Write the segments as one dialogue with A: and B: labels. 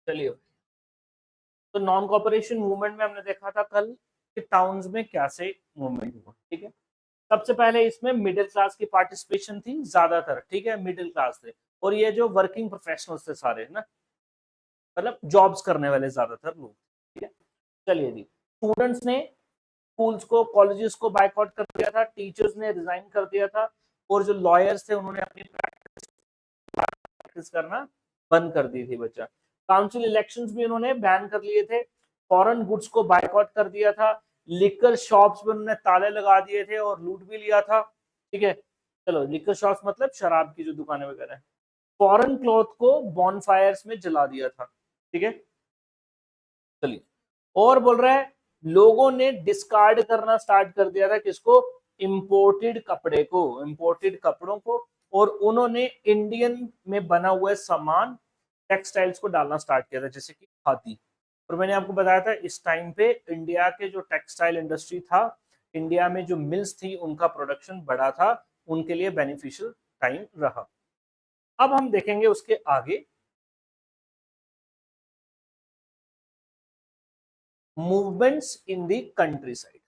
A: चलिए, तो non cooperation movement में हमने देखा था कल कि टाउन्स में कैसे मूवमेंट हुआ। ठीक है, सबसे पहले इसमें मिडिल क्लास की पार्टिसिपेशन थी ज्यादातर। ठीक है, मिडिल क्लास थे और ये जो वर्किंग प्रोफेशनल्स थे सारे ना, मतलब जॉब्स करने वाले ज्यादातर लोग। ठीक है, चलिए जी, स्टूडेंट्स ने स्कूल्स को कॉलेजेस को बाइकआउट कर दिया था, टीचर्स ने रिजाइन कर दिया था और जो लॉयर्स थे उन्होंने अपनी प्रैक्टिस करना बंद कर दी थी बच्चा। काउंसिल इलेक्शंस भी उन्होंने बैन कर लिए थे, फॉरेन गुड्स को बाइकआउट कर दिया था, लिकर शॉप्स पे उन्होंने ताले लगा दिए थे और लूट भी लिया था। ठीक है, चलो, लिकर शॉप्स मतलब शराब की जो दुकानें वगैरह। फॉरेन क्लॉथ को बॉनफायर्स में जला दिया था। ठीक है, चलिए, और बोल रहा है लोगों ने डिस्कार्ड करना स्टार्ट कर दिया था किसको? इंपोर्टेड कपड़े को, इंपोर्टेड कपड़ों को, और उन्होंने इंडियन में बना हुआ सामान टेक्सटाइल्स को डालना स्टार्ट किया था, जैसे कि खादी। और मैंने आपको बताया था इस टाइम पे इंडिया के जो टेक्सटाइल इंडस्ट्री था, इंडिया में जो मिल्स थी उनका प्रोडक्शन बढ़ा था, उनके लिए बेनिफिशियल टाइम रहा। अब हम देखेंगे उसके आगे movements in the country side.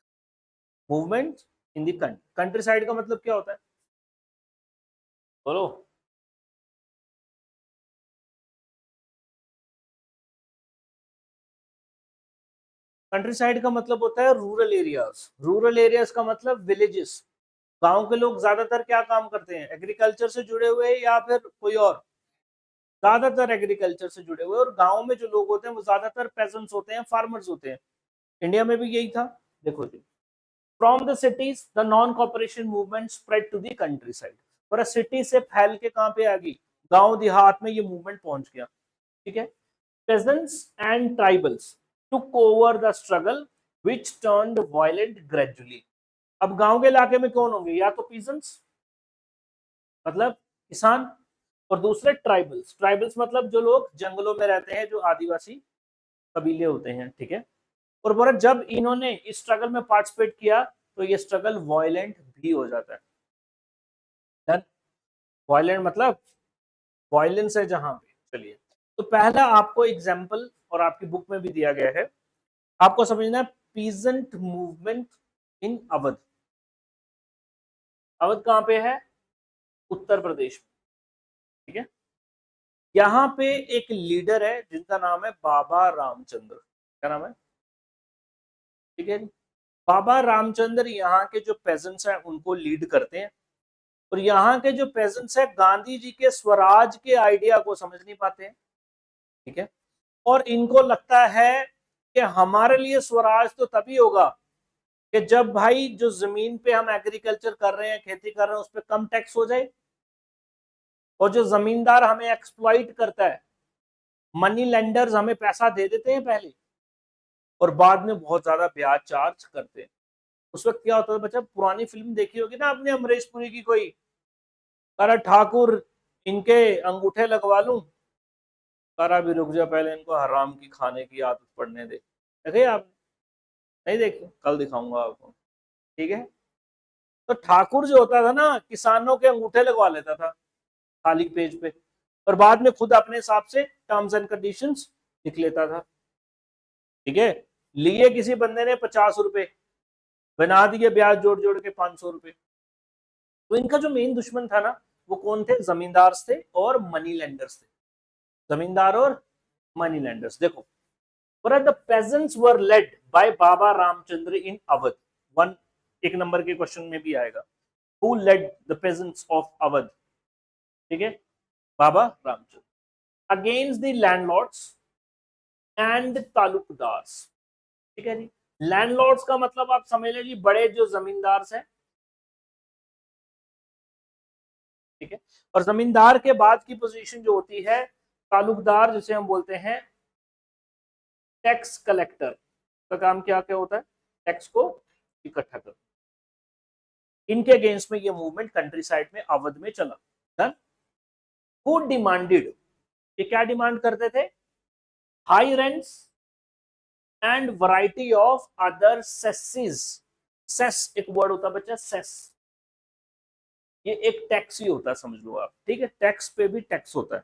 A: Movement in the country side का मतलब क्या होता है? बोलो। कंट्री साइड का मतलब होता है रूरल एरियाज। रूरल एरियाज का मतलब विलेजेस। गांव के लोग ज्यादातर क्या काम करते हैं? एग्रीकल्चर से जुड़े हुए या फिर कोई और? ज्यादातर एग्रीकल्चर से जुड़े हुए। और गांव में जो लोग होते हैं वो ज्यादातर पेजेंट्स होते हैं, फार्मर्स होते हैं। इंडिया में भी यही था। देखो जी, from the cities the non cooperation movement spread to the countryside. और सिटी से फैल के कहां पे आ गई? गांव देहात में ये मूवमेंट पहुंच गया। ठीक है, peasants and tribals took over the struggle which turned violent gradually। अब गांव के इलाके में कौन होंगे? या तो peasants मतलब किसान, और दूसरे ट्राइबल्स। ट्राइबल्स मतलब जो लोग जंगलों में रहते हैं, जो आदिवासी कबीले होते हैं। ठीक है, और बोला जब इन्होंने इस स्ट्रगल में पार्टिसिपेट किया तो ये स्ट्रगल वायलेंट भी हो जाता है। वायलेंट मतलब वायलेंस है जहां पे। चलिए, तो पहला आपको एग्जाम्पल और आपकी बुक में भी दिया गया है, आपको समझना है। Peasant movement in Awadh. Awadh कहां पे है? उत्तर प्रदेश में। ठीक है, यहाँ पे एक लीडर है जिनका नाम है बाबा रामचंद्र। क्या नाम है? ठीक है, बाबा रामचंद्र यहाँ के जो पेजेंट्स हैं उनको लीड करते हैं। और यहाँ के जो पेजेंट्स हैं गांधी जी के स्वराज के आइडिया को समझ नहीं पाते हैं। ठीक है, और इनको लगता है कि हमारे लिए स्वराज तो तभी होगा कि जब भाई जो जमीन पे हम एग्रीकल्चर कर रहे हैं, खेती कर रहे हैं, उस पर कम टैक्स हो जाए। और जो जमींदार हमें एक्सप्लॉइट करता है, मनी लेंडर्स हमें पैसा दे देते हैं पहले और बाद में बहुत ज्यादा ब्याज चार्ज करते हैं। उस वक्त क्या होता था बच्चा? पुरानी फिल्म देखी होगी ना आपने, अमरीश पुरी की कोई, करा ठाकुर इनके अंगूठे लगवा लूं, करा भी रुक जा पहले इनको हराम की खाने की आदत पड़ने दे। देखे आप? नहीं देखे? कल दिखाऊंगा आपको। ठीक है, तो ठाकुर जो होता था ना, किसानों के अंगूठे लगवा लेता था खाली पेज पे, और बाद में खुद अपने हिसाब से टर्म्स एंड कंडीशंस लिख लेता था। ठीक है, लिए किसी बंदे ने 50 रुपए, बना दिए ब्याज जोड़ जोड़ के 500 रुपए। तो इनका जो मेन दुश्मन था ना, वो कौन थे? जमींदार थे और मनी लेंडर्स थे। जमींदार और मनी लेंडर्स। देखो, the peasants were led by Baba Ramchandra in Awadh. One, एक नंबर के क्वेश्चन में भी आएगा, who led the peasants of Awadh? ठीक है, Baba Ramchandra against the landlords and talukdars. ठीक है जी, लैंडलॉर्ड्स का मतलब आप समझ लीजिए बड़े जो जमींदार हैं। ठीक है, और जमींदार के बाद की पोजीशन जो होती है तालुकदार, जिसे हम बोलते हैं टैक्स कलेक्टर, का काम क्या क्या होता है? टैक्स को इकट्ठा करना। इनके अगेंस्ट में ये मूवमेंट कंट्री साइड में अवध में चला। डन। हु डिमांडेड, ये क्या डिमांड करते थे? High rents and variety of other cesses. Cess एक वर्ड होता है बच्चा, सेस। ये एक टैक्स ही होता है, समझ लो आप। ठीक है, टैक्स पे भी टैक्स होता है।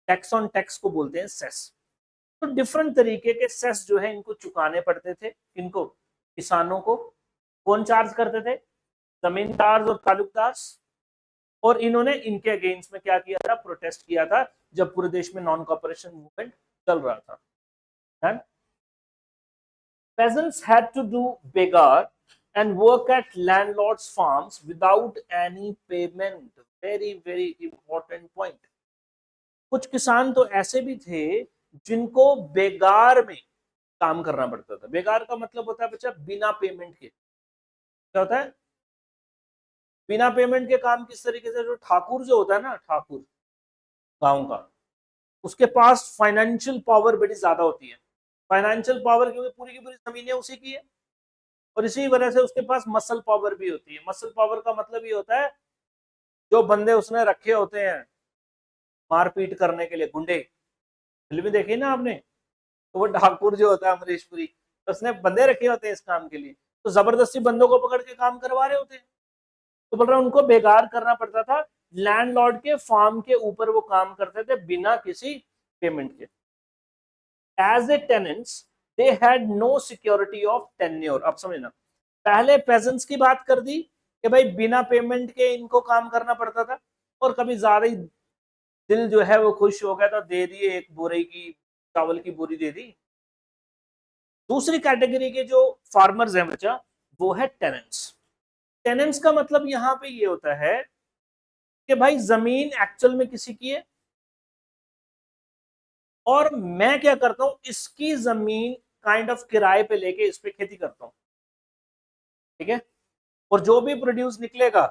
A: टैक्स ऑन टैक्स को बोलते हैं सेस। तो डिफरेंट तरीके के सेस जो है इनको चुकाने पड़ते थे, इनको किसानों को। कौन चार्ज करते थे? जमींदार और तालुकदार। और इन्होंने इनके अगेंस्ट में क्या किया था? प्रोटेस्ट किया था, जब पूरे देश में नॉन कॉपरेशन मूवमेंट चल रहा था। Peasants had to do begar and work at landlords' farms without any payment. Very, very important point. कुछ किसान तो ऐसे भी थे जिनको बेगार में काम करना पड़ता था। बेगार का मतलब होता है बच्चा बिना पेमेंट के। क्या होता है? बिना पेमेंट के काम किस तरीके से? जो ठाकुर जो होता है ना, ठाकुर गांव का, उसके पास फाइनेंशियल पावर बड़ी ज्यादा होती है। फाइनेंशियल पावर क्योंकि पूरी की पूरी जमीनें उसी की है, और इसी वजह से उसके पास मसल पावर भी होती है। मसल पावर का मतलब ये होता है जो बंदे उसने रखे होते हैं मारपीट करने के लिए, गुंडे, फिल्म देखी ना आपने, तो वो ठाकुर जो होता है अमरीशपुरी, तो उसने बंदे रखे होते हैं इस काम के लिए, तो जबरदस्ती बंदों को पकड़ के काम करवा रहे होते हैं। तो बोल रहा है उनको बेकार करना पड़ता था, लैंडलॉर्ड के फार्म के ऊपर वो काम करते थे बिना किसी पेमेंट के। As a tenants they had no security of tenure. अब समझना, पहले पेजेंट्स की बात कर दी कि भाई बिना पेमेंट के इनको काम करना पड़ता था, और कभी ज्यादा ही दिल जो है वो खुश हो गया तो दे दिए, एक बोरे की चावल की बोरी दे दी। दूसरी कैटेगरी के जो फार्मर्स हैं बच्चा, वो है टेनेंट्स। टेनेंट्स का मतलब यहां पे ये होता है कि भाई जमीन एक्चुअल में किसी की है, और मैं क्या करता हूं, इसकी जमीन काइंड ऑफ किराए पे लेके इस पे खेती करता हूं। ठीक है? और जो भी प्रोड्यूस निकलेगा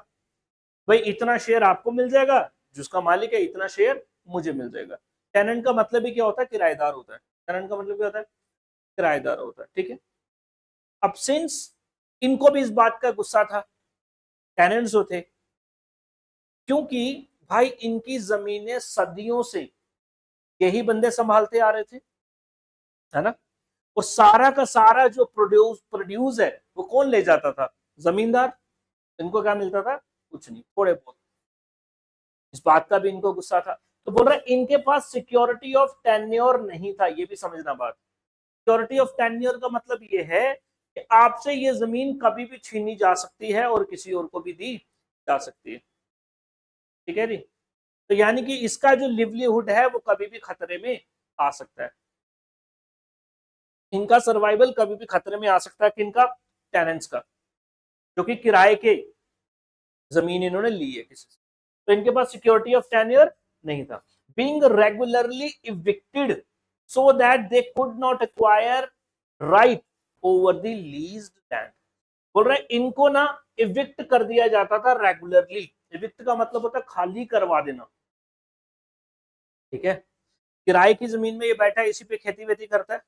A: भाई इतना शेयर आपको मिल जाएगा, जिसका मालिक है इतना शेयर मुझे मिल जाएगा। टेनेंट का मतलब ही क्या होता है? किराएदार होता है। टेनेंट का मतलब क्या होता है? किराएदार होता है। ठीक है? अब सिंस इनको भी इस बात का गुस्सा था, टेनेंट्स जो थे, क्योंकि भाई इनकी जमीनें सदियों से यही बंदे संभालते आ रहे थे, है ना? और सारा का सारा जो प्रोड्यूस है वो कौन ले जाता था? जमींदार। इनको क्या मिलता था? कुछ नहीं, थोड़े बहुत। इस बात का भी इनको गुस्सा था, तो बोल रहे इनके पास सिक्योरिटी ऑफ टेन्योर नहीं था। ये भी समझना बात। सिक्योरिटी ऑफ टेन्योर का मतलब ये है कि आपसे ये जमीन कभी भी छीनी जा सकती है और किसी और को भी दी जा सकती है। ठीक है जी? तो यानी कि इसका जो लिवलीहुड है वो कभी भी खतरे में आ सकता है। इनका सर्वाइवल कभी भी खतरे में आ सकता है। किनका? टेनेंट्स का, जो कि किराए के जमीन इन्होंने ली है किसी से, तो इनके पास सिक्योरिटी ऑफ टेन्योर नहीं था। Being regularly evicted so that they could not acquire right over the leased land. बोल रहे इनको ना इविक्ट कर दिया जाता था रेगुलरली। इविक्ट का मतलब होता है खाली करवा देना। ठीक है? किराए की जमीन में ये बैठा है, इसी पे खेती वेती करता है।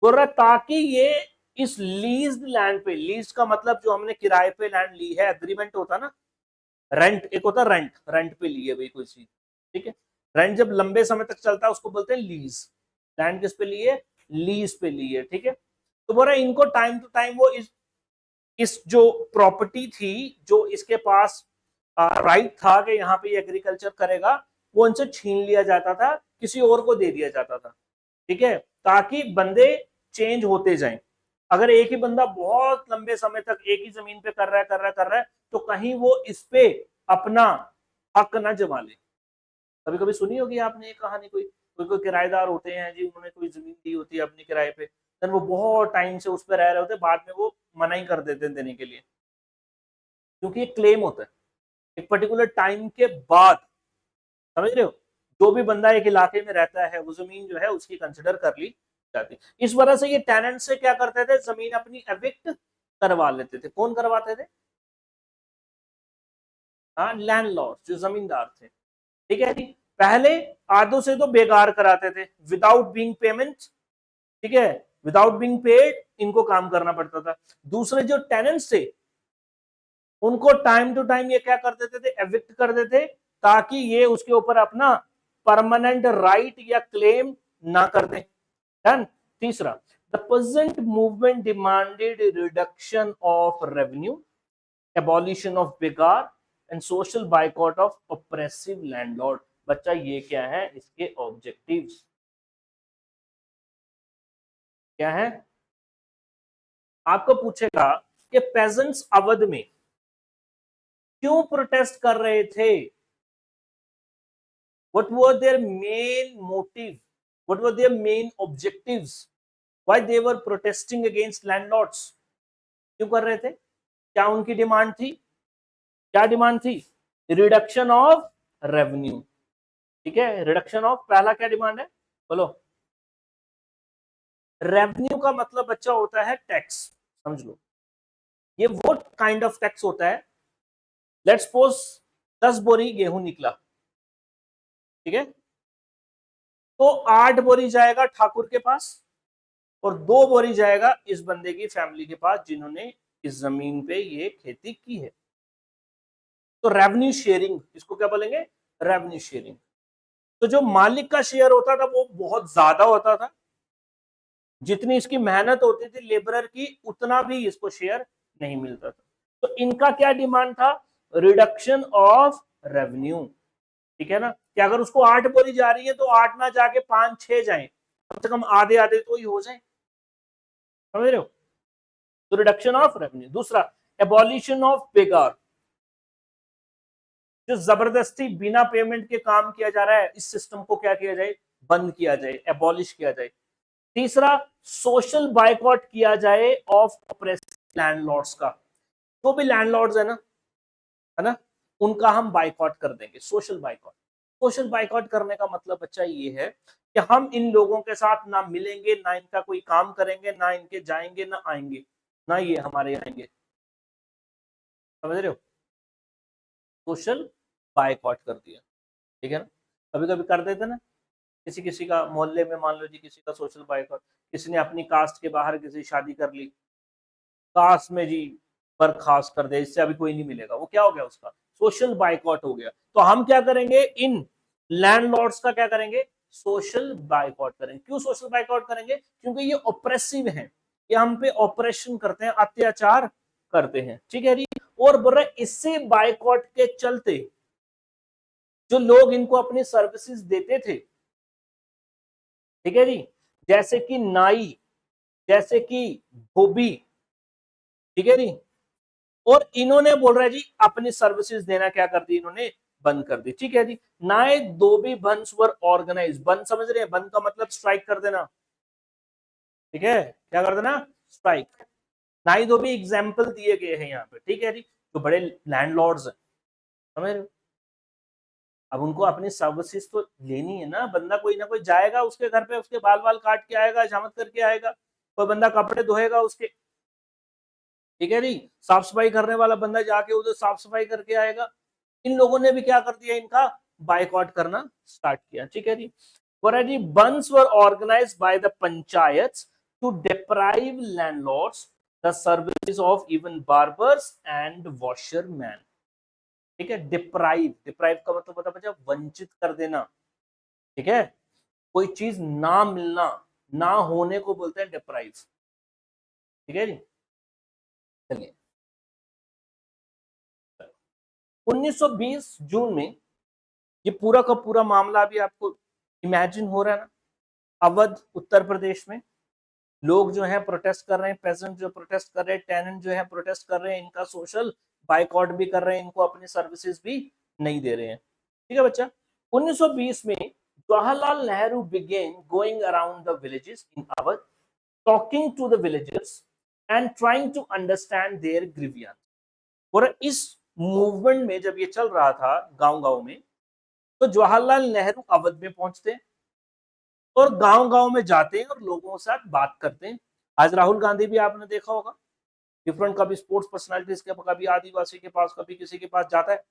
A: बोल रहा ताकि ये इस लीज्ड लैंड पे, लीज का मतलब जो हमने किराए पे लैंड ली है, एग्रीमेंट होता ना, रेंट एक होता, रेंट, रेंट पे ली है भाई कोई चीज। ठीक है? रेंट जब लंबे समय तक चलता है उसको बोलते हैं लीज। लैंड किस पे ली है? लीज पे ली है। ठीक है? तो बोल रहा है इनको टाइम टू टाइम वो इस जो प्रॉपर्टी थी, जो इसके पास राइट था कि यहाँ पे एग्रीकल्चर करेगा, वो उनसे छीन लिया जाता था, किसी और को दे दिया जाता था। ठीक है? ताकि बंदे चेंज होते जाएं। अगर एक ही बंदा बहुत लंबे समय तक एक ही जमीन पे कर रहा है तो कहीं वो इस पे अपना हक ना जमा ले। कभी कभी सुनी होगी आपने ये कहानी, कोई कोई कोई किराएदार होते हैं जी, उन्होंने कोई जमीन दी होती है अपनी किराए पे, देन वो बहुत टाइम से उस पर रह रहे होते, बाद में वो मना ही कर देते हैं देने के लिए, क्योंकि ये क्लेम होता है एक पर्टिकुलर टाइम के बाद। समझ रहे हो? जो भी बंदा एक इलाके में रहता है वो जमीन जो है उसकी कंसिडर कर ली जाती। इस वजह से ये टेनेंट से क्या करते थे? जमीन अपनी एविक्ट करवा लेते थे। कौन करवाते थे? हाँ, लैंडलॉर्ड, जो जमींदार थे। ठीक है जी? पहले आधों से तो बेकार कराते थे, विदाउट बीइंग पेमेंट। ठीक है? विदाउट बीइंग पेड इनको काम करना पड़ता था। दूसरे जो टेनेंट्स थे उनको टाइम टू टाइम ये क्या कर देते थे? एविक्ट कर देते, ताकि ये उसके ऊपर अपना परमानेंट राइट या क्लेम ना कर दें। डन। तीसरा, the peasant movement demanded reduction of revenue, abolition of begar and social boycott of oppressive landlord. बच्चा ये क्या है इसके ऑब्जेक्टिव्स? क्या है, आपको पूछेगा कि पेजेंट्स अवध में क्यों प्रोटेस्ट कर रहे थे, what were their main motive, what were their main objectives, why they were protesting against landlords, क्यों कर रहे थे, क्या उनकी डिमांड थी, क्या डिमांड थी, रिडक्शन ऑफ रेवेन्यू। ठीक है, रिडक्शन ऑफ, पहला क्या डिमांड है बोलो, रेवेन्यू का मतलब बच्चा होता है टैक्स, समझ लो, ये वो काइंड ऑफ टैक्स होता है। लेट्स सपोज 10 बोरी गेहूं निकला, ठीक है, तो 8 बोरी जाएगा ठाकुर के पास और 2 बोरी जाएगा इस बंदे की फैमिली के पास जिन्होंने इस जमीन पे ये खेती की है। तो रेवेन्यू शेयरिंग, इसको क्या बोलेंगे, रेवेन्यू शेयरिंग। तो जो मालिक का शेयर होता था वो बहुत ज्यादा होता था, जितनी इसकी मेहनत होती थी लेबरर की उतना भी इसको शेयर नहीं मिलता था। तो इनका क्या डिमांड था, रिडक्शन ऑफ रेवेन्यू। ठीक है ना, कि अगर उसको 8 बोरी जा रही है तो 8 ना जाके 5-6 जाए, कम से कम आधे आधे तो ही हो जाए, समझ रहे हो। तो रिडक्शन ऑफ रेवेन्यू। दूसरा, एबॉलिशन ऑफ बेगार, जो जबरदस्ती बिना पेमेंट के काम किया जा रहा है इस सिस्टम को क्या किया जाए, बंद किया जाए, एबॉलिश किया जाए। तीसरा, सोशल बाइकआउट किया जाए ऑफ ऑपरेसिव लैंडलॉर्ड्स का, जो भी लैंडलॉर्ड्स है ना, उनका हम बाइकआउट कर देंगे, सोशल बाइकआउट। सोशल बाइकआउट करने का मतलब बच्चा ये है कि हम इन लोगों के साथ ना मिलेंगे, ना इनका कोई काम करेंगे, ना इनके जाएंगे, ना आएंगे, ना ये हमारे आएंगे, समझ रहे हो। सोशल बाइकआउट कर दिया, ठीक है ना। कभी कभी कर देते ना, किसी किसी का मोहल्ले में मान लो जी, किसी का सोशल बाइकआउट, किसी ने अपनी कास्ट के बाहर किसी शादी कर ली, कास्ट में जी बर्खास्त कर दे, इससे अभी कोई नहीं मिलेगा, वो क्या हो गया, उसका सोशल बाइकआउट हो गया। तो हम क्या करेंगे, इन लैंडलॉर्ड्स का क्या करेंगे, सोशल बाइकआउट करेंगे। क्यों सोशल बाइकआउट करेंगे, क्योंकि ये ऑपरेसिव हैं, ये हम पे ऑपरेशन करते हैं, अत्याचार करते हैं, ठीक है जी। और बोल रहे इससे बाइकआउट के चलते जो लोग इनको अपनी सर्विसेज देते थे, ठीक है जी, जैसे कि नाई, जैसे कि धोबी, ठीक है जी, और इन्होंने बोल रहा है जी अपनी सर्विसेज देना क्या कर दी, इन्होंने बंद कर दी, ठीक है जी। नाए धोबी बंस वर ऑर्गेनाइज, बंद समझ रहे हैं, बंद का मतलब स्ट्राइक कर देना, ठीक है, क्या कर देना, स्ट्राइक। नाई धोबी एग्जाम्पल दिए गए हैं यहाँ पे, ठीक है जी, जो बड़े लैंडलॉर्ड्स हैं, समझ रहे हो। अब उनको अपनी सर्विसेज तो लेनी है ना, बंदा कोई ना कोई जाएगा उसके घर पे, उसके बाल बाल काट के आएगा, हजामत करके आएगा, कोई बंदा कपड़े धोएगा उसके, ठीक है जी, साफ सफाई करने वाला बंदा जाके उधर साफ सफाई करके आएगा। इन लोगों ने भी क्या कर दिया, इनका बाइकआउट करना स्टार्ट किया, ठीक है जी। जी bandhs were organised by the panchayat to deprive landlords the services of even barbers and washerman, ठीक है। डिप्राइव, डिप्राइव का मतलब पता बच्चा, वंचित कर देना, ठीक है, कोई चीज ना मिलना, ना होने को बोलते हैं डिप्राइव, ठीक है जी। चलिए 1920 जून में ये पूरा का पूरा मामला अभी आपको इमेजिन हो रहा है ना, अवध उत्तर प्रदेश में लोग जो है प्रोटेस्ट कर रहे हैं, पेजेंट जो प्रोटेस्ट कर रहे हैं, टेनेंट जो है प्रोटेस्ट कर रहे हैं, इनका सोशल बाइकआउट भी कर रहे हैं, इनको अपनी सर्विसेज भी नहीं दे रहे हैं, ठीक है बच्चा। 1920 में Jawaharlal Nehru began going around the villages in Awadh, talking to the villagers and trying to understand their grievances. और इस मूवमेंट में जब ये चल रहा था गांव गांव में, तो जवाहरलाल नेहरू अवध में पहुंचते हैं और गांव गांव में जाते हैं और लोगों के साथ बात करते हैं। आज राहुल गांधी भी आपने देखा होगा, डिफरेंट कभी स्पोर्ट्स पर्सनालिटीज के, कभी आदिवासी के पास, कभी किसी के पास जाता है,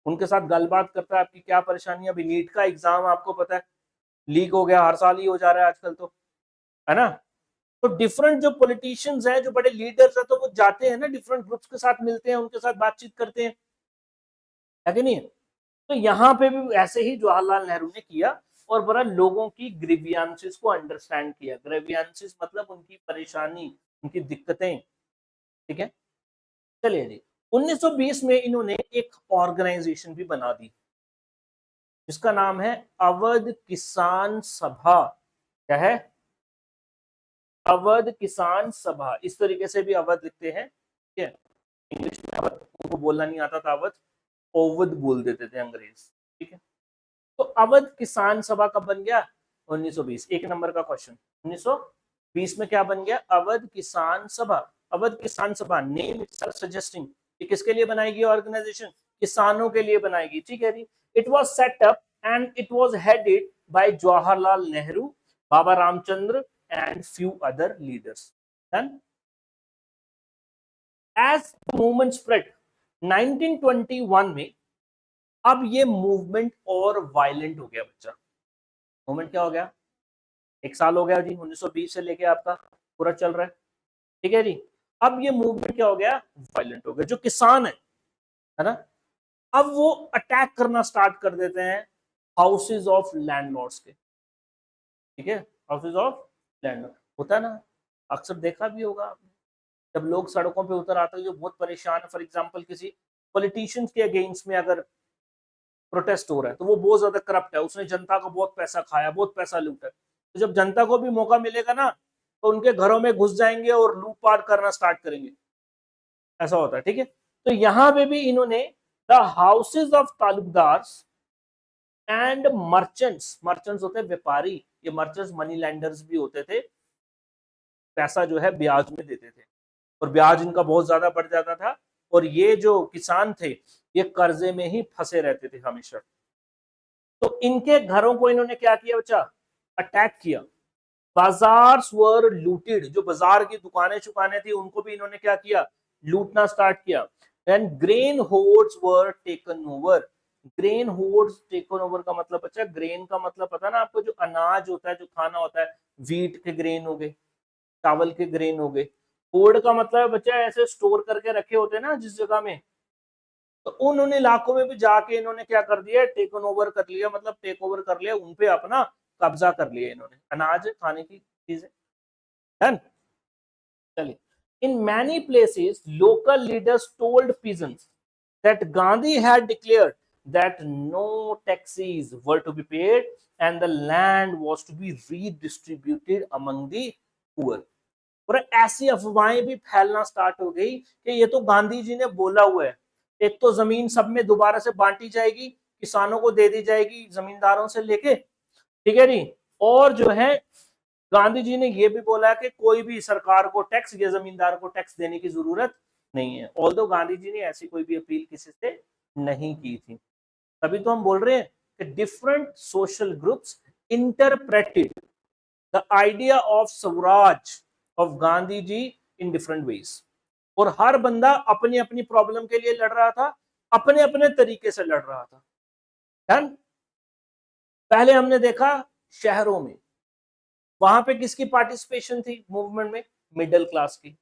A: उनके साथ गलबात करता है, आपकी क्या परेशानी। अभी नीट का एग्जाम आपको पता है लीक हो गया, हर साल ही हो जा रहा है आजकल तो, है ना। तो डिफरेंट जो पॉलिटिशियंस हैं, जो बड़े लीडर्स हैं, तो वो जाते हैं ना, डिफरेंट ग्रुप्स के साथ मिलते हैं, उनके साथ बातचीत करते हैं, है कि नहीं। तो यहाँ पे भी ऐसे ही जवाहरलाल नेहरू ने किया और बड़ा लोगों की ग्रीवियंसेस को अंडरस्टैंड किया। ग्रीवियंसेस मतलब उनकी परेशानी, उनकी दिक्कतें, ठीक है। चलिए जी, 1920 में इन्होंने एक ऑर्गेनाइजेशन भी बना दी जिसका नाम है अवध किसान सभा। क्या है, अवध किसान सभा, इस तरीके से भी अवध लिखते हैं, ठीक है। इंग्लिश में अवध उनको बोलना नहीं आता था, अवध ओवध बोल देते थे अंग्रेज, ठीक है। तो अवध किसान सभा कब बन गया? 1920। एक नंबर का क्वेश्चन, 1920 में क्या बन गया? अवध किसान सभा। अवध किसान सभा, नेम इटसेल्फ सजेस्टिंग, ये किसके लिए बनाएगी ऑर्गेनाइजेशन? किसानों के लिए बनाएगी, ठीक है जी। It was set up and it was headed by Jawaharlal Nehru, Baba Ramchandra and few other leaders. Done. As the movement spread 1921 में, अब ये मूवमेंट और वायलेंट हो गया बच्चा। मूवमेंट क्या हो गया? एक साल हो गया जी, 1920 से लेके आपका पूरा चल रहा है, ठीक है जी। अब ये मूवमेंट क्या हो गया? वायलेंट हो गया। जो किसान है ना, अब वो अटैक करना स्टार्ट कर देते हैं हाउसेज ऑफ लैंडलॉर्ड्स के, ठीक है। हाउसेज ऑफ लैंडलॉर्ड होता है ना, अक्सर देखा भी होगा आपने, जब लोग सड़कों पे उतर आते हैं जो बहुत परेशान है, फॉर एग्जांपल किसी पॉलिटिशियंस के अगेंस्ट में अगर प्रोटेस्ट हो रहा है तो वो बहुत ज्यादा करप्ट है, उसने जनता का बहुत पैसा खाया, बहुत पैसा लूटा है, तो जब जनता को भी मौका मिलेगा ना तो उनके घरों में घुस जाएंगे और लूटपाट करना स्टार्ट करेंगे, ऐसा होता है, ठीक है। तो यहां पे भी इन्होंने the houses of talukdars and merchants, merchants होते हैं व्यापारी, ये मर्चेंट्स मनी लैंडर्स भी होते थे, पैसा जो है ब्याज में देते थे और ब्याज इनका बहुत ज्यादा बढ़ जाता था, और ये जो किसान थे ये कर्जे में ही फंसे रहते थे हमेशा। तो इनके घरों को इन्होंने क्या किया बच्चा? अटैक किया। बाजार वर लूटेड, जो बाजार की दुकानें चुकाने थी उनको भी इन्होंने क्या किया? लूटना स्टार्ट किया। And grain hoards were taken over. Grain hoards taken over का मतलब बच्चा, ग्रेन का मतलब पता ना आपको, जो अनाज होता है, जो खाना होता है, व्हीट के ग्रेन हो गए, चावल के ग्रेन हो गए। होर्ड का मतलब बच्चा ऐसे स्टोर करके रखे होते हैं ना जिस जगह में, तो उन इलाकों में भी जाके इन्होंने क्या कर दिया? टेकन ओवर कर लिया, मतलब टेक ओवर कर लिया, उनपे अपना कब्जा कर लिया इन्होंने, अनाज खाने की चीजें। डन। चलिए, in many places local leaders told peasants that Gandhi had declared that no taxes were to be paid and the land was to be redistributed among the poor। और ऐसी अफवाहें भी फैलना स्टार्ट हो गई कि ये तो गांधी जी ने बोला हुआ है, एक तो जमीन सब में दोबारा से बांटी जाएगी, किसानों को दे दी जाएगी जमींदारों से लेके, ठीक है जी। और जो है गांधी जी ने ये भी बोला कि कोई भी सरकार को टैक्स या जमींदार को टैक्स देने की जरूरत नहीं है। ऑल्दो गांधी जी ने ऐसी कोई भी अपील किसी से नहीं की थी। तभी तो हम बोल रहे हैं कि different social groups interpreted the idea of swaraj of Gandhi ji in different ways. और हर बंदा अपनी अपनी प्रॉब्लम के लिए लड़ रहा था, अपने अपने तरीके से लड़ रहा था। डन। पहले हमने देखा शहरों में, वहां पे किसकी पार्टिसिपेशन थी मूवमेंट में? मिडिल क्लास की।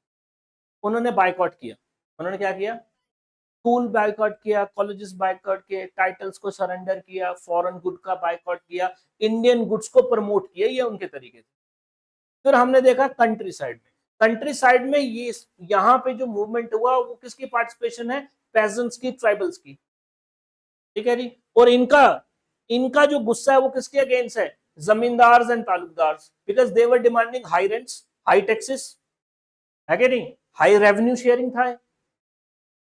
A: उन्होंने बाइकआउट किया। उन्होंने क्या किया? स्कूल बाइकआउट किया, कॉलेजेस बाइकआउट किए, टाइटल्स को सरेंडर किया, फॉरेन गुड का बाइकआउट किया, इंडियन गुड्स को प्रमोट किया, ये उनके तरीके थे। फिर हमने देखा कंट्री साइड में। कंट्री साइड में ये यहाँ पे जो मूवमेंट हुआ वो किसकी पार्टिसिपेशन है? पेजेंट्स की, ट्राइबल्स की, ठीक है जी। और इनका इनका जो गुस्सा है वो किसके अगेंस्ट है? Zamindars and talukdars, because they were demanding high rents, high taxes, है कि नहीं? हाई रेवेन्यू शेयरिंग था,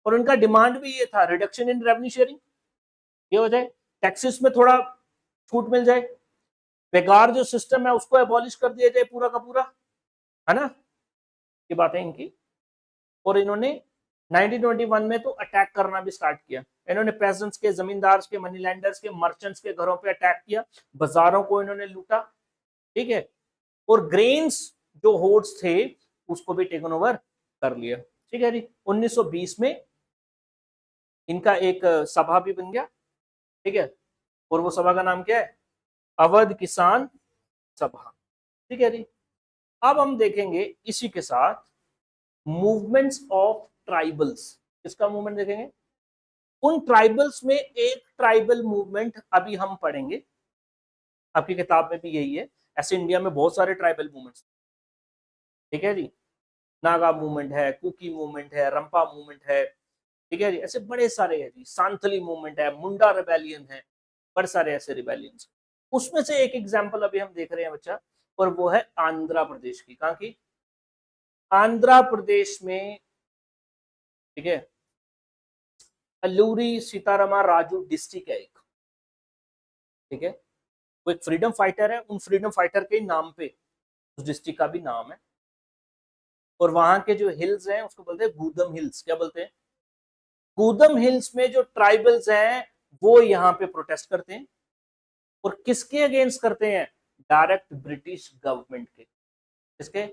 A: और उनका डिमांड भी ये था रिडक्शन इन रेवेन्यू शेयरिंग, ये हो जाए, टैक्सेस में थोड़ा छूट मिल जाए, बेकार जो सिस्टम है उसको एबॉलिश कर दिया जाए पूरा का पूरा, है ना? ये बात है इनकी। और इन्होंने 1921 में तो अटैक करना भी स्टार्ट किया। इन्होंने पेजेंट्स के, जमींदार्स के, मनी लैंडर्स के, मर्चेंट्स के घरों पे अटैक किया, बाजारों को इन्होंने लूटा, ठीक है। और ग्रेन्स जो होर्ड्स थे उसको भी टेकन ओवर कर लिया, ठीक है जी। 1920 में इनका एक सभा भी बन गया, ठीक है। और वो सभा का नाम क्या है? अवध किसान सभा, ठीक है जी। अब हम देखेंगे इसी के साथ मूवमेंट्स ऑफ ट्राइबल्स। किसका मूवमेंट देखेंगे? उन ट्राइबल्स में एक ट्राइबल मूवमेंट अभी हम पढ़ेंगे, आपकी किताब में भी यही है। ऐसे इंडिया में बहुत सारे ट्राइबल मूवमेंट्स, ठीक है जी। नागा मूवमेंट है, कुकी मूवमेंट है, रंपा मूवमेंट है, ठीक है जी। ऐसे बड़े सारे है जी, सांथली मूवमेंट है, मुंडा रिबेलियन है, बड़े सारे ऐसे रिबेलियंस। उसमें से एक एग्जांपल अभी हम देख रहे हैं बच्चा, और वो है आंध्र प्रदेश की। कहाँ की? आंध्र प्रदेश में, ठीक है, अल्लूरी सीतारामा राजू डिस्ट्रिक्ट है एक, ठीक है, वो एक फ्रीडम फाइटर है, उन फ्रीडम फाइटर के नाम पे उस डिस्ट्रिक्ट का भी नाम है। और वहां के जो हिल्स हैं उसको बोलते हैं गूदम हिल्स। क्या बोलते हैं? गूदम हिल्स में जो ट्राइबल्स हैं वो यहाँ पे प्रोटेस्ट करते हैं, और किसके अगेंस्ट करते हैं? डायरेक्ट ब्रिटिश गवर्नमेंट के। किसके?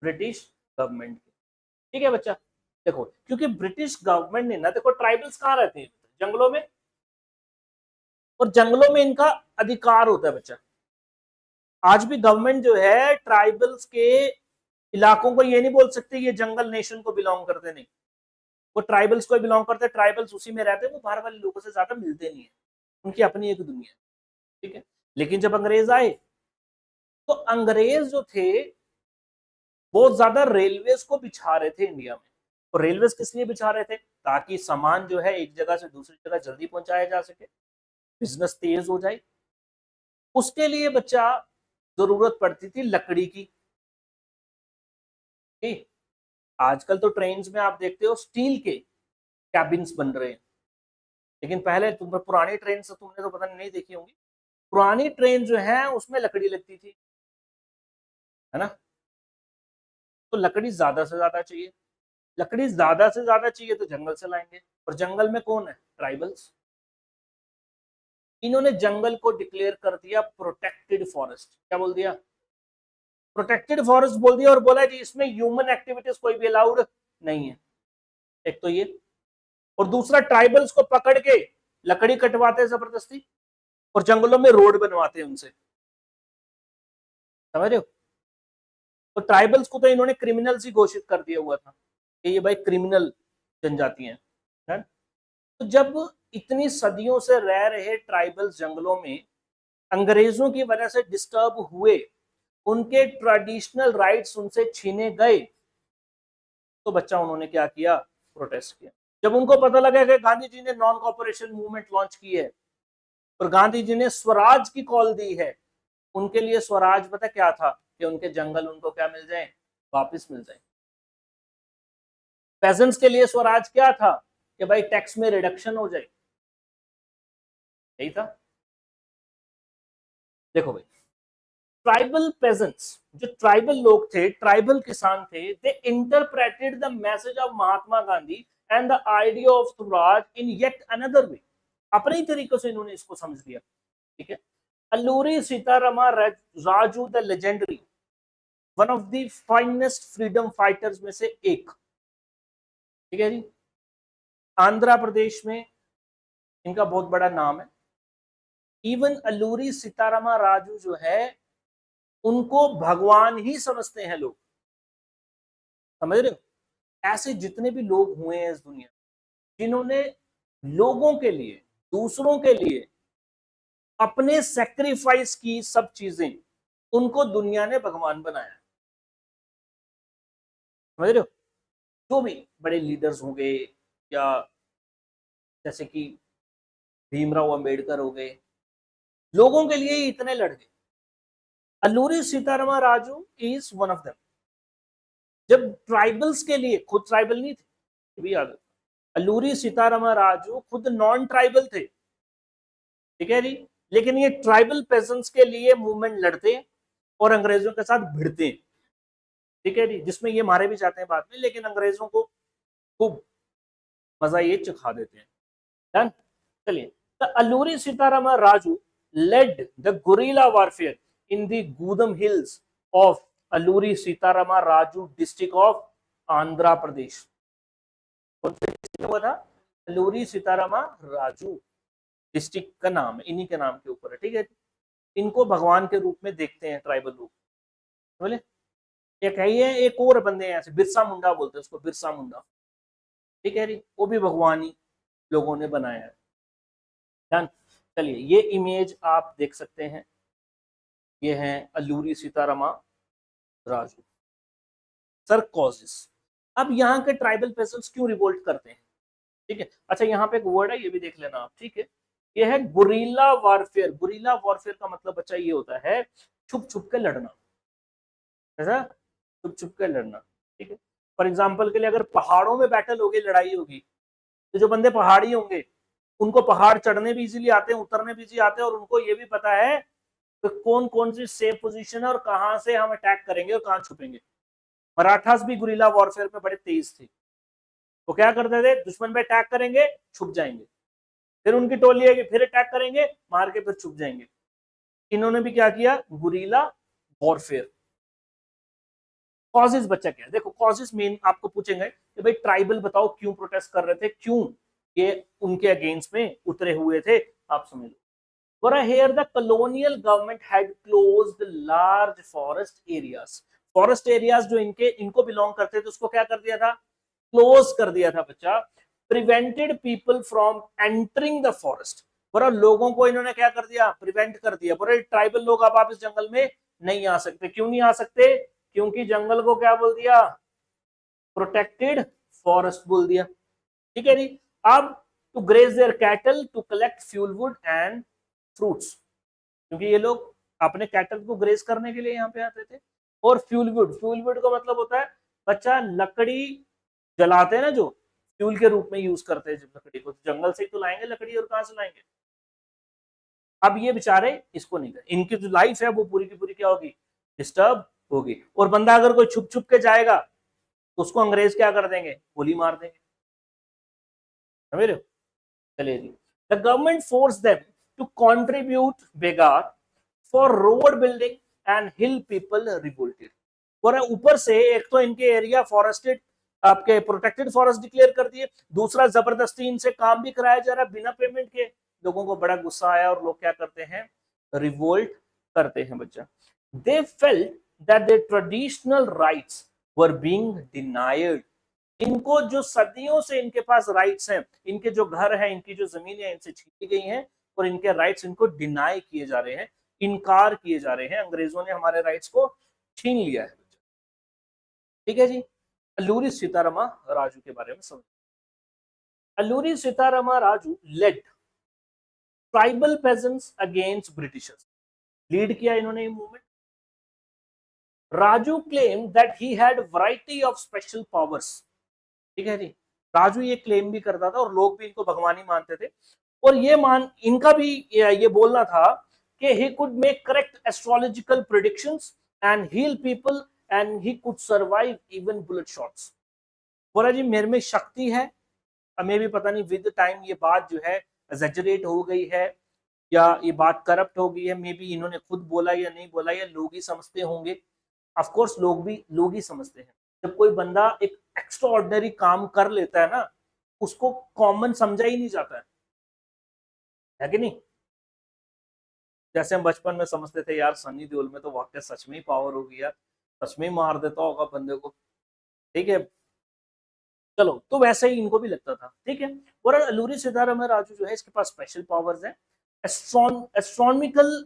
A: ब्रिटिश गवर्नमेंट के। ठीक है बच्चा, देखो क्योंकि ब्रिटिश गवर्नमेंट ने ना, देखो ट्राइबल्स कहाँ रहते हैं? जंगलों में, और जंगलों में इनका अधिकार होता है बच्चा। आज भी गवर्नमेंट जो है ट्राइबल्स के इलाकों को ये नहीं बोल सकते ये जंगल नेशन को बिलोंग करते, नहीं, वो ट्राइबल्स को बिलोंग करते हैं, ट्राइबल्स उसी में रहते हैं, वो बाहर वाले लोगों से ज्यादा मिलते नहीं है, उनकी अपनी एक दुनिया है, ठीक है। लेकिन जब अंग्रेज आए तो अंग्रेज जो थे बहुत ज्यादा रेलवेज को बिछा रहे थे इंडिया में। और रेलवेज किस लिए बिछा रहे थे? ताकि सामान जो है एक जगह से दूसरी जगह जल्दी पहुंचाया जा सके, बिजनेस तेज हो जाए। उसके लिए बच्चा जरूरत पड़ती थी लकड़ी की। ठीक? आजकल तो ट्रेन में आप देखते हो स्टील के कैबिन्स बन रहे हैं, लेकिन पहले तुम पुरानी ट्रेन से तुमने तो पता नहीं देखी होंगी, पुरानी ट्रेन जो है उसमें लकड़ी लगती थी, है ना। तो लकड़ी ज्यादा से ज्यादा चाहिए, लकड़ी ज्यादा से ज्यादा चाहिए तो जंगल से लाएंगे, और जंगल में कौन है? ट्राइबल्स। इन्होंने जंगल को डिक्लेयर कर दिया प्रोटेक्टेड फॉरेस्ट। क्या बोल दिया? प्रोटेक्टेड फॉरेस्ट बोल दिया, और बोला कि इसमें ह्यूमन एक्टिविटीज कोई भी अलाउड नहीं है। एक तो ये, और दूसरा ट्राइबल्स को पकड़ के लकड़ी कटवाते हैं जबरदस्ती, और जंगलों में रोड बनवाते हैं उनसे। समझ रहे हो? तो ट्राइबल्स को तो इन्होंने क्रिमिनल्स ही घोषित कर दिया हुआ था कि ये भाई क्रिमिनल जनजाति हैं, है? तो जब इतनी सदियों से रह रहे ट्राइबल्स जंगलों में अंग्रेजों की वजह से डिस्टर्ब हुए, उनके ट्रेडिशनल राइट्स उनसे छीने गए, तो बच्चा उन्होंने क्या किया? प्रोटेस्ट किया। जब उनको पता लगा कि गांधी जी ने नॉन कॉपरेशन मूवमेंट लॉन्च की है और गांधी जी ने स्वराज की कॉल दी है, उनके लिए स्वराज पता क्या था? कि उनके जंगल उनको क्या मिल जाए? वापस मिल जाए। पेजेंट्स के लिए स्वराज क्या था? कि भाई टैक्स में रिडक्शन हो जाए, यही था। देखो भाई, ट्राइबल पेजेंट्स, जो ट्राइबल लोग थे, ट्राइबल किसान थे, they interpreted the message of Mahatma Gandhi and the idea of swaraj in yet another way. अपने ही तरीके से इन्होंने इसको समझ लिया, ठीक है। Alluri Sitarama Raju the legendary, one of the finest freedom fighters में से एक, ठीक है जी। आंध्र प्रदेश में इनका बहुत बड़ा नाम है। इवन अल्लूरी सीतारामा राजू जो है उनको भगवान ही समझते हैं लोग। समझ रहे हो? ऐसे जितने भी लोग हुए हैं इस दुनिया जिन्होंने लोगों के लिए, दूसरों के लिए अपने सेक्रीफाइस की सब चीजें, उनको दुनिया ने भगवान बनाया। समझ रहे हो? जो भी बड़े लीडर्स हो गए, या जैसे कि भीमराव अंबेडकर हो गए, लोगों के लिए इतने लड़ गए। Alluri Sitarama Raju is one of them. जब ट्राइबल्स के लिए, खुद ट्राइबल नहीं थे, भी याद, अल्लूरी सीतारामा राजू खुद नॉन ट्राइबल थे, ठीक है जी, लेकिन ये ट्राइबल पेजेंट्स के लिए मूवमेंट लड़ते हैं और अंग्रेजों के साथ भिड़ते हैं, ठीक है जी, जिसमें ये मारे भी जाते हैं बाद में, लेकिन अंग्रेजों को खूब मजा ये चखा देते हैं। डन। चलिए, the Alluri Sitarama Raju led the guerrilla warfare in the Gudem hills of Alluri Sitarama Raju district of Andhra Pradesh. हुआ था? अल्लूरी सीतारामा राजू डिस्ट्रिक्ट का नाम है, इन्हीं के नाम के ऊपर है, ठीक है। इनको भगवान के रूप में देखते हैं ट्राइबल लोग, बोले। एक है ये, एक और बंदे हैं ऐसे, बिरसा मुंडा बोलते हैं उसको, बिरसा मुंडा, ठीक है जी, वो भी भगवान ही लोगों ने बनाया है। डन। चलिए, ये इमेज आप देख सकते हैं, ये है अल्लूरी सीतारामा राजू। सर कॉजेस, अब यहाँ के ट्राइबल पेसेंट्स क्यों रिवोल्ट करते हैं, ठीक है। अच्छा, यहाँ पे एक वर्ड है, ये भी देख लेना आप, ठीक है। ये है गुरिल्ला वॉरफेयर। गुरिल्ला वॉरफेयर का मतलब बच्चा ये होता है छुप छुप के लड़ना, ऐसा छुप छुप के लड़ना, ठीक है। फॉर एग्जाम्पल के लिए अगर पहाड़ों में बैटल होगी, लड़ाई होगी, तो जो बंदे पहाड़ी होंगे उनको पहाड़ चढ़ने भी इजीली आते हैं, उतरने भी इजी आते हैं, और उनको ये भी पता है कि कौन कौन सी सेफ पोजीशन है और कहां से हम अटैक करेंगे और कहां छुपेंगे। मराठास भी गुरिल्ला वॉरफेयर में बड़े तेज थे। वो क्या करते थे, दुश्मन पे अटैक करेंगे, छुप जाएंगे, फिर उनकी टोली आएगी, फिर अटैक करेंगे, मार के फिर छुप जाएंगे। इन्होंने भी क्या किया, गुरिल्ला वॉरफेयर। कॉजेज बच्चा क्या है, देखो कॉजेज मेन आपको पूछेंगे कि भाई ट्राइबल बताओ क्यों प्रोटेस्ट कर रहे थे, क्यों ये उनके अगेंस्ट में उतरे हुए थे, आप समझ लो। For here the colonial government had closed large forest areas. Forest areas जो इनको बिलोंग करते थे उसको क्या कर दिया था, क्लोज कर दिया था बच्चा। Prevented people from entering the forest, बड़ा लोगों को इन्होंने क्या कर दिया, प्रिवेंट कर दिया। बड़े ट्राइबल लोग अब आप इस जंगल में नहीं आ सकते। क्यों नहीं आ सकते, क्योंकि जंगल को क्या बोल दिया, प्रोटेक्टेड फॉरेस्ट बोल दिया, ठीक है जी। अब to graze their cattle to collect fuel wood and fruits, क्योंकि ये लोग अपने कैटल को ग्रेज करने के लिए यहाँ पे आते थे। और फ्यूल वुड, फ्यूल वुड का मतलब होता है बच्चा लकड़ी जलाते हैं ना, जो फ्यूल के रूप में यूज करते हैं जब लकड़ी को, तो जंगल से ही तो लाएंगे लकड़ी, और कहां से लाएंगे। अब ये बेचारे इसको नहीं कर, इनकी जो लाइफ है वो पूरी की पूरी क्या होगी, डिस्टर्ब होगी। और बंदा अगर कोई छुप छुप के जाएगा तो उसको अंग्रेज क्या कर देंगे, गोली मार देंगे, समझ रहे हो। चलिए जी, the government force them to contribute begar for road building and hill people revolted. और ऊपर से एक तो इनके एरिया फॉरेस्टेड, आपके प्रोटेक्टेड फॉरेस्ट डिक्लेयर कर दिए, दूसरा जबरदस्ती इनसे काम भी कराया जा रहा है बिना पेमेंट के। लोगों को बड़ा गुस्सा आया और लोग क्या करते हैं, रिवोल्ट करते हैं बच्चा। They felt that there traditional rights were being denied. इनको जो सदियों से इनके पास राइट्स हैं, इनके जो घर हैं, इनकी जो जमीनें हैं, इनसे छीनी गई हैं, और इनके राइट्स इनको डिनाई किए जा रहे हैं, इनकार किए जा रहे हैं। अंग्रेजों ने हमारे राइट्स को छीन लिया है, ठीक है जी। अल्लूरी सीतारामा राजू के बारे में समझ। Alluri Sitarama Raju led tribal peasants against Britishers, lead किया इन्होंने ये मूवमेंट। Raju claim that he had variety of special powers, ठीक है जी। राजू ये क्लेम भी करता था और लोग भी इनको भगवानी मानते थे, और ये इनका भी ये बोलना था कि he could make correct astrological predictions and heal people and he could survive even bullet shots. बोला जी मेरे में शक्ति है। हमें भी पता नहीं विद टाइम ये बात जो है एग्जैजरेट हो गई है, या ये बात करप्ट हो गई है, मे बी इन्होंने खुद बोला या नहीं बोला, या लोग ही समझते होंगे। ऑफ कोर्स लोग ही समझते हैं। जब कोई बंदा एक एक्स्ट्रा ऑर्डिनरी काम कर लेता है ना, उसको कॉमन समझा ही नहीं जाता है कि नहीं। जैसे हम बचपन में समझते थे यार सनी देओल में तो वाकई सच में ही पावर होगी यार, सच में ही मार देता होगा बंदे को, ठीक है। चलो तो वैसे ही इनको भी लगता था, ठीक है। और अल्लूरी सीतारामन राजू जो है इसके पास स्पेशल पावर्स है। एस्ट्रोनॉमिकल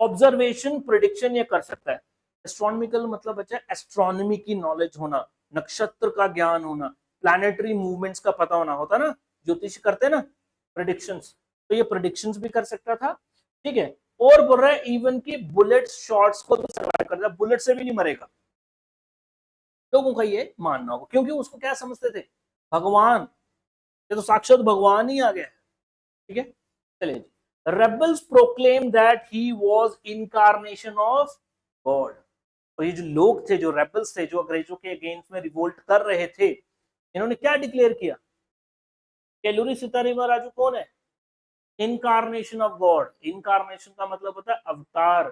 A: ऑब्जर्वेशन प्रिडिक्शन ये कर सकता है। एस्ट्रोनॉमिकल मतलब बच्चा एस्ट्रोनॉमी की नॉलेज होना, नक्षत्र का ज्ञान होना, प्लैनेटरी मूवमेंट्स का पता होना होता ना, ज्योतिष करते ना प्रिडिक्शंस, तो ये प्रिडिक्शंस भी कर सकता था, ठीक है। और बोल रहा है इवन की बुलेट शॉट्स को भी सर्वाइव करता, बुलेट से भी नहीं मरेगा, लोगों का ये मानना होगा। क्योंकि उसको क्या समझते थे, भगवान, ये तो साक्षात भगवान ही आ गया है, ठीक है। चलिए जी, rebels proclaim that he was incarnation of God. और ये जो लोग थे, जो रेबल्स थे, जो अंग्रेजों के अगेंस्ट में रिवोल्ट कर रहे थे, इन्होंने क्या डिक्लेयर किया, अल्लूरी सीतारामा राजू कौन है, इनकारनेशन ऑफ गॉड। इनकारनेशन का मतलब होता है अवतार,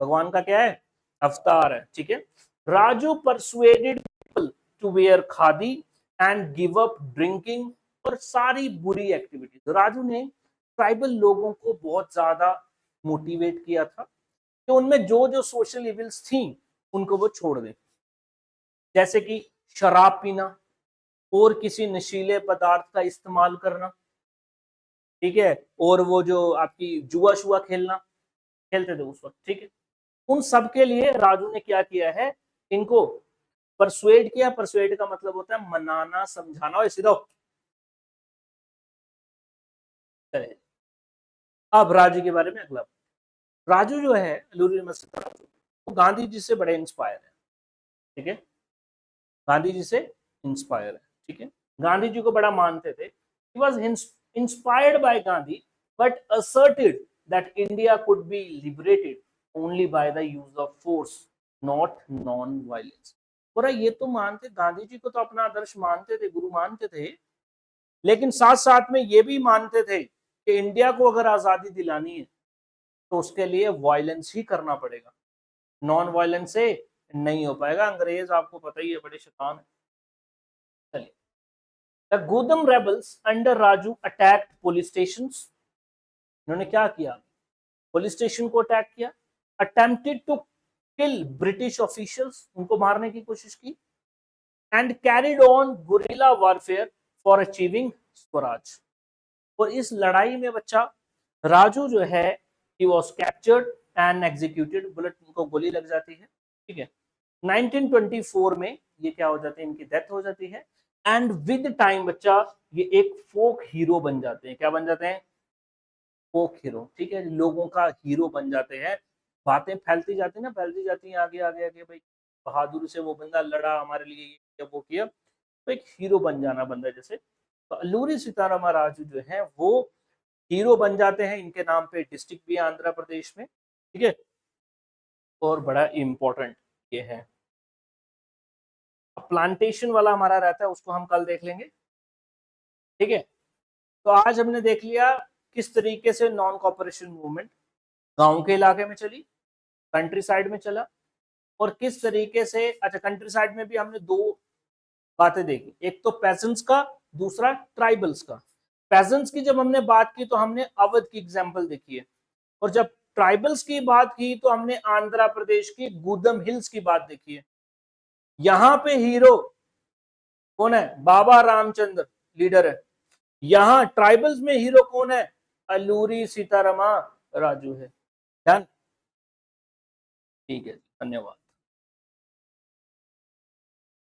A: भगवान का क्या है, अवतार है, ठीक है। Raju persuaded people to wear khadi and give up drinking, और सारी बुरी एक्टिविटी। तो राजू ने ट्राइबल लोगों को बहुत ज्यादा मोटिवेट किया था कि उनमें जो जो सोशल इविल्स थी उनको वो छोड़ दें, जैसे कि शराब पीना और किसी नशीले पदार्थ का इस्तेमाल करना, ठीक है, और वो जो आपकी जुआ शुआ खेलना खेलते थे उस वक्त, ठीक है। उन सब के लिए राजू ने क्या किया है, इनको परसुएड किया। परसुएड का मतलब होता है मनाना, समझाना। और सीधा चले अब राजू के बारे में अगला। राजू जो है अल्लूरी वो गांधी जी से बड़े इंस्पायर है, ठीक है, गांधी जी से इंस्पायर है, ठीक है, गांधी जी को बड़ा मानते थे। He was inspired by Gandhi but asserted that India could be liberated only by the use of force, not non-violence। और ये तो मानते, गांधी जी को तो अपना आदर्श मानते थे, गुरु मानते थे, लेकिन साथ साथ में ये भी मानते थे कि इंडिया को अगर आजादी दिलानी है तो उसके लिए वायलेंस ही करना पड़ेगा, नॉन वायलेंस से नहीं हो पाएगा। अंग्रेज आपको पता ही है, बड़े शैतान है। चलिए, the Gudem rebels under Raju attacked police station. इन्होंने क्या किया, पुलिस स्टेशन को अटैक किया, attempted to kill British officials, उनको मारने की कोशिश की, and carried on guerrilla warfare for achieving swaraj. और इस लड़ाई में बच्चा राजू जो है he was captured and executed, bullet उनको गोली लग जाती है, ठीक है। 1924 में ये क्या हो जाते हैं, इनकी डेथ हो जाती है। एंड विद टाइम बच्चा ये एक फोक हीरो बन जाते हैं। क्या बन जाते हैं, फोक हीरो, ठीक है, लोगों का हीरो बन जाते हैं। बातें फैलती जाती है ना, फैलती जाती है आगे आगे आगे, भाई बहादुर से वो बंदा लड़ा हमारे लिए, ये किया वो किया, तो एक हीरो बन जाना बंदा जैसे। तो अल्लूरी सीताराम राजू जो है वो हीरो बन जाते हैं। इनके नाम पे डिस्ट्रिक्ट भी है आंध्र प्रदेश में, ठीक है, और बड़ा इंपॉर्टेंट ये है। प्लांटेशन वाला हमारा रहता है, उसको हम कल देख लेंगे, ठीक है। तो आज हमने देख लिया किस तरीके से नॉन कॉपरेशन मूवमेंट गांव के इलाके में चली, कंट्री साइड में चला, और किस तरीके से, अच्छा कंट्री साइड में भी हमने दो बातें देखी, एक तो पेजेंट्स का, दूसरा ट्राइबल्स का। पेजेंट्स की जब हमने बात की तो हमने अवध की एग्जांपल देखी है, और जब ट्राइबल्स की बात की तो हमने आंध्र प्रदेश की गुदम हिल्स की बात देखी है। यहां पे हीरो कौन है, बाबा रामचंद्र लीडर है। यहां ट्राइबल्स में हीरो कौन है, अल्लूरी सीतारामा राजू है। ध्यान, ठीक है, धन्यवाद।